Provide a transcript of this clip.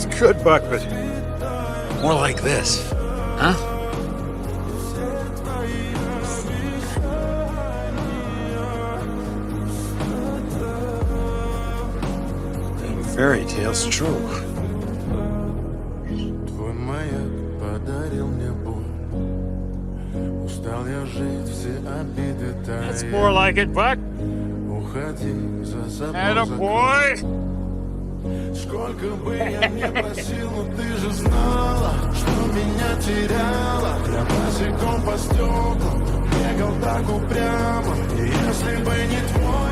It's good, Buck, but more like this, huh? Fairy tales true. Твой маяк подарил мне боль. Устал я жить, все обиды That's тая. more like it, Buck. Уходи за собой. Attaboy. Сколько бы я ни просил, но ты же знала, что меня теряла. Я босиком по стеклам бегал так упрямо. И если бы не твой